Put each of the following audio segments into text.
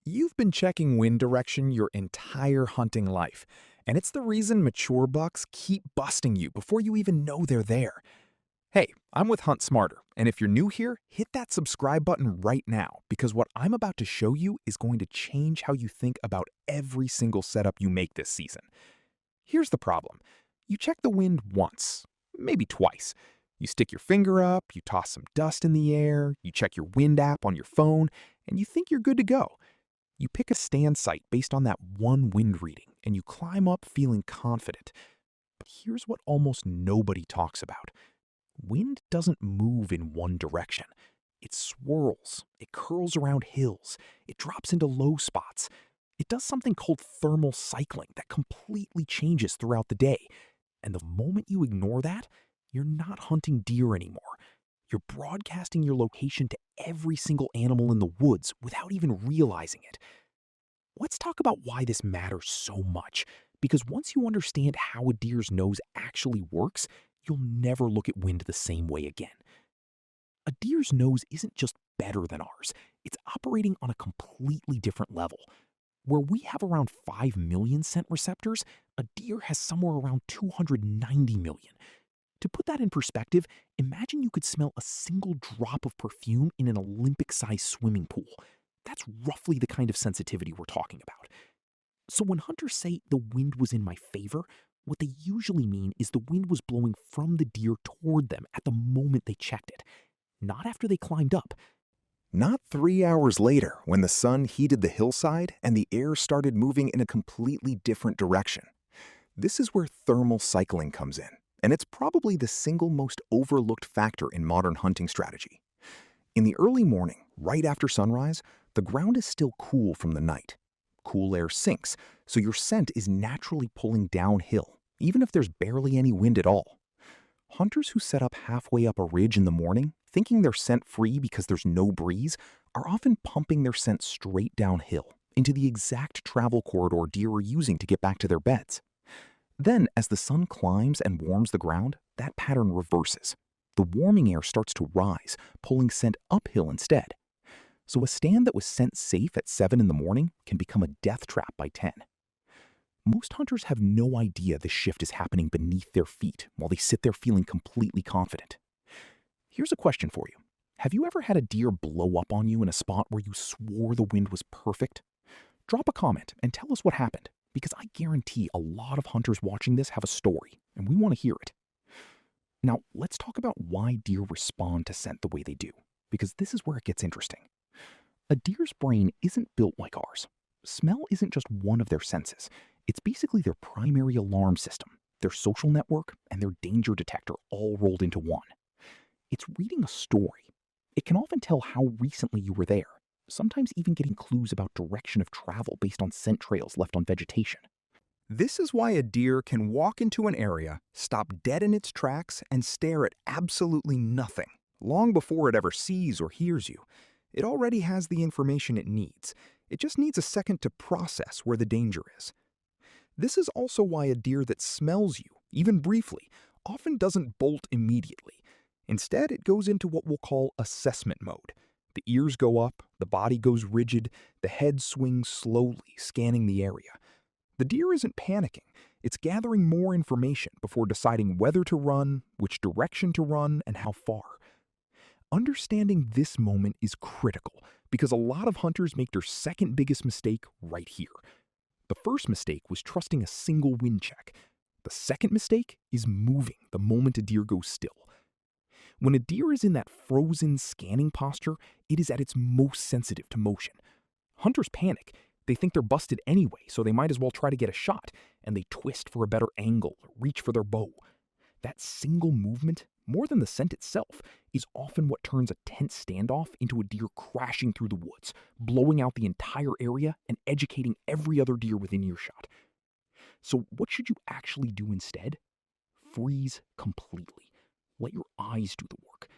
You've been checking wind direction your entire hunting life, and it's the reason mature bucks keep busting you before you even know they're there. Hey, I'm with Hunt Smarter, and if you're new here, hit that subscribe button right now because what I'm about to show you is going to change how you think about every single setup you make this season. Here's the problem. You check the wind once, maybe twice. You stick your finger up, you toss some dust in the air, you check your wind app on your phone, and you think you're good to go. You pick a stand site based on that one wind reading, and you climb up feeling confident. But here's what almost nobody talks about. Wind doesn't move in one direction. It swirls, it curls around hills, it drops into low spots. It does something called thermal cycling that completely changes throughout the day. And the moment you ignore that, you're not hunting deer anymore. You're broadcasting your location to every single animal in the woods without even realizing it. Let's talk about why this matters so much, because once you understand how a deer's nose actually works, you'll never look at wind the same way again. A deer's nose isn't just better than ours, it's operating on a completely different level. Where we have around 5 million scent receptors, a deer has somewhere around 290 million. To put that in perspective, imagine you could smell a single drop of perfume in an Olympic-sized swimming pool. That's roughly the kind of sensitivity we're talking about. So when hunters say the wind was in my favor, what they usually mean is the wind was blowing from the deer toward them at the moment they checked it, not after they climbed up. Not 3 hours later, when the sun heated the hillside and the air started moving in a completely different direction. This is where thermal cycling comes in, and it's probably the single most overlooked factor in modern hunting strategy. In the early morning, right after sunrise, the ground is still cool from the night. Cool air sinks, so your scent is naturally pulling downhill, even if there's barely any wind at all. Hunters who set up halfway up a ridge in the morning, thinking they're scent-free because there's no breeze, are often pumping their scent straight downhill into the exact travel corridor deer are using to get back to their beds. Then, as the sun climbs and warms the ground, that pattern reverses. The warming air starts to rise, pulling scent uphill instead. So a stand that was scent safe at 7 in the morning can become a death trap by 10. Most hunters have no idea the shift is happening beneath their feet while they sit there feeling completely confident. Here's a question for you. Have you ever had a deer blow up on you in a spot where you swore the wind was perfect? Drop a comment and tell us what happened, because I guarantee a lot of hunters watching this have a story, and we want to hear it. Now, let's talk about why deer respond to scent the way they do, because this is where it gets interesting. A deer's brain isn't built like ours. Smell isn't just one of their senses. It's basically their primary alarm system, their social network, and their danger detector all rolled into one. It's reading a story. It can often tell how recently you were there, sometimes even getting clues about direction of travel based on scent trails left on vegetation. This is why a deer can walk into an area, stop dead in its tracks, and stare at absolutely nothing, long before it ever sees or hears you. It already has the information it needs. It just needs a second to process where the danger is. This is also why a deer that smells you, even briefly, often doesn't bolt immediately. Instead, it goes into what we'll call assessment mode. The ears go up, the body goes rigid, the head swings slowly, scanning the area. The deer isn't panicking. It's gathering more information before deciding whether to run, which direction to run, and how far. Understanding this moment is critical because a lot of hunters make their second biggest mistake right here. The first mistake was trusting a single wind check. The second mistake is moving the moment a deer goes still. When a deer is in that frozen scanning posture, it is at its most sensitive to motion. Hunters panic. They think they're busted anyway, so they might as well try to get a shot, and they twist for a better angle or reach for their bow. That single movement, more than the scent itself, is often what turns a tense standoff into a deer crashing through the woods, blowing out the entire area and educating every other deer within earshot. So what should you actually do instead? Freeze completely. Let your eyes do the work.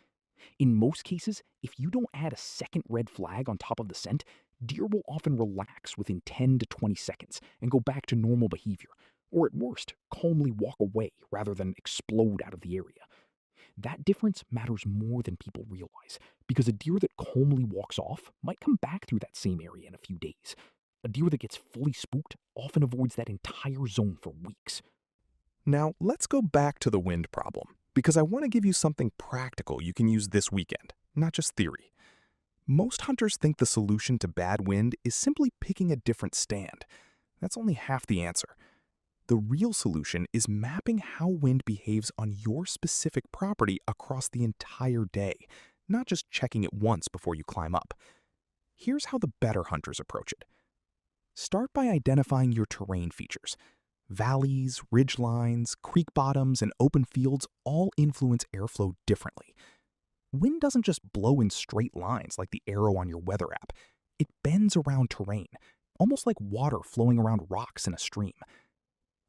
In most cases, if you don't add a second red flag on top of the scent, deer will often relax within 10 to 20 seconds and go back to normal behavior, or at worst, calmly walk away rather than explode out of the area. That difference matters more than people realize, because a deer that calmly walks off might come back through that same area in a few days. A deer that gets fully spooked often avoids that entire zone for weeks. Now, let's go back to the wind problem, because I want to give you something practical you can use this weekend, not just theory. Most hunters think the solution to bad wind is simply picking a different stand. That's only half the answer. The real solution is mapping how wind behaves on your specific property across the entire day, not just checking it once before you climb up. Here's how the better hunters approach it. Start by identifying your terrain features. Valleys, ridge lines, creek bottoms, and open fields all influence airflow differently. Wind doesn't just blow in straight lines like the arrow on your weather app. It bends around terrain, almost like water flowing around rocks in a stream.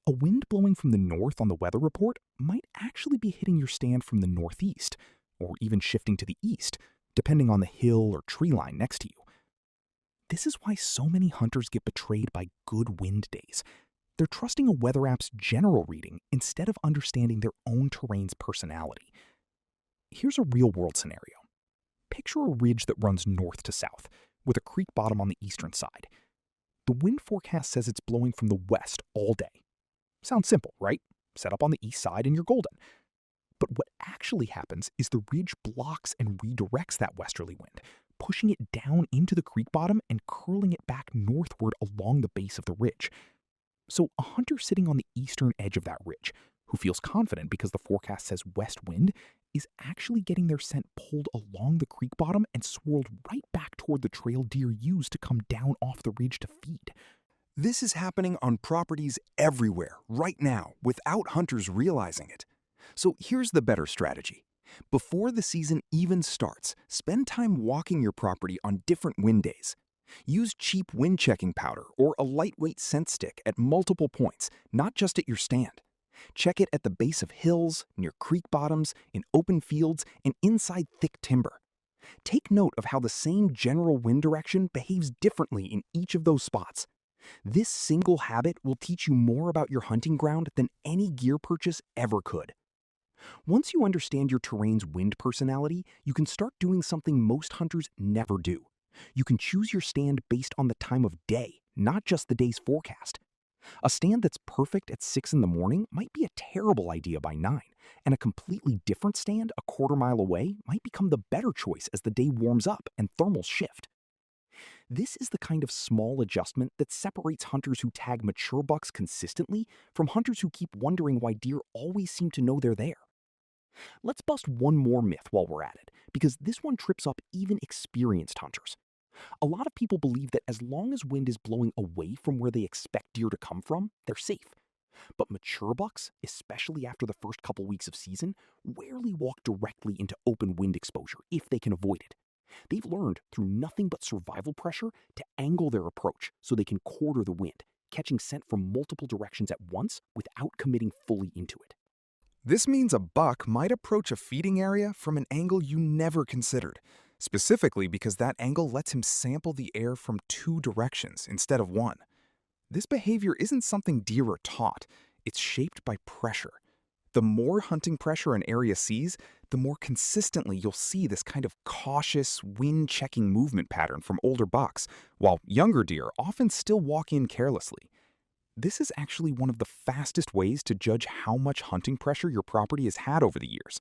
A wind blowing from the north on the weather report might actually be hitting your stand from the northeast, or even shifting to the east, depending on the hill or tree line next to you. This is why so many hunters get betrayed by good wind days. They're trusting a weather app's general reading instead of understanding their own terrain's personality. Here's a real-world scenario. Picture a ridge that runs north to south, with a creek bottom on the eastern side. The wind forecast says it's blowing from the west all day. Sounds simple, right? Set up on the east side and you're golden. But what actually happens is the ridge blocks and redirects that westerly wind, pushing it down into the creek bottom and curling it back northward along the base of the ridge. So a hunter sitting on the eastern edge of that ridge, who feels confident because the forecast says west wind, is actually getting their scent pulled along the creek bottom and swirled right back toward the trail deer use to come down off the ridge to feed. This is happening on properties everywhere, right now, without hunters realizing it. So here's the better strategy. Before the season even starts, spend time walking your property on different wind days. Use cheap wind checking powder or a lightweight scent stick at multiple points, not just at your stand. Check it at the base of hills, near creek bottoms, in open fields, and inside thick timber. Take note of how the same general wind direction behaves differently in each of those spots. This single habit will teach you more about your hunting ground than any gear purchase ever could. Once you understand your terrain's wind personality, you can start doing something most hunters never do. You can choose your stand based on the time of day, not just the day's forecast. A stand that's perfect at 6 in the morning might be a terrible idea by 9, and a completely different stand a quarter-mile away might become the better choice as the day warms up and thermals shift. This is the kind of small adjustment that separates hunters who tag mature bucks consistently from hunters who keep wondering why deer always seem to know they're there. Let's bust one more myth while we're at it, because this one trips up even experienced hunters. A lot of people believe that as long as wind is blowing away from where they expect deer to come from, they're safe. But mature bucks, especially after the first couple weeks of season, rarely walk directly into open wind exposure if they can avoid it. They've learned through nothing but survival pressure to angle their approach so they can quarter the wind, catching scent from multiple directions at once without committing fully into it. This means a buck might approach a feeding area from an angle you never considered, specifically because that angle lets him sample the air from 2 directions instead of 1. This behavior isn't something deer are taught, it's shaped by pressure. The more hunting pressure an area sees, the more consistently you'll see this kind of cautious, wind-checking movement pattern from older bucks, while younger deer often still walk in carelessly. This is actually one of the fastest ways to judge how much hunting pressure your property has had over the years.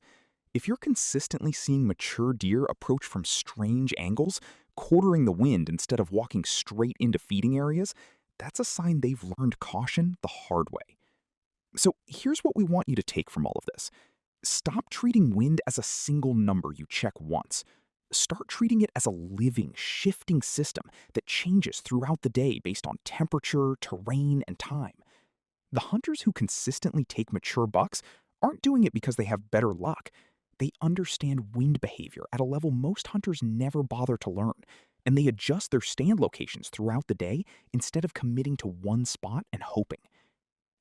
If you're consistently seeing mature deer approach from strange angles, quartering the wind instead of walking straight into feeding areas, that's a sign they've learned caution the hard way. So here's what we want you to take from all of this. Stop treating wind as a single number you check once. Start treating it as a living, shifting system that changes throughout the day based on temperature, terrain, and time. The hunters who consistently take mature bucks aren't doing it because they have better luck. They understand wind behavior at a level most hunters never bother to learn, and they adjust their stand locations throughout the day instead of committing to one spot and hoping.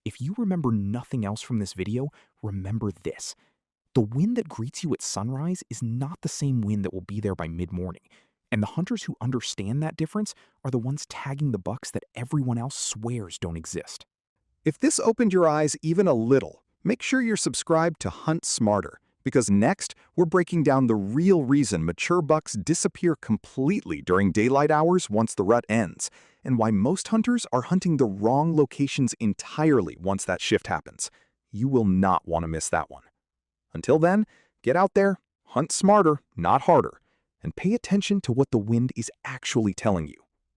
If you remember nothing else from this video, remember this. The wind that greets you at sunrise is not the same wind that will be there by mid-morning, and the hunters who understand that difference are the ones tagging the bucks that everyone else swears don't exist. If this opened your eyes even a little, make sure you're subscribed to Hunt Smarter, Because next, we're breaking down the real reason mature bucks disappear completely during daylight hours once the rut ends, and why most hunters are hunting the wrong locations entirely once that shift happens. You will not want to miss that one. Until then, get out there, hunt smarter, not harder, and pay attention to what the wind is actually telling you.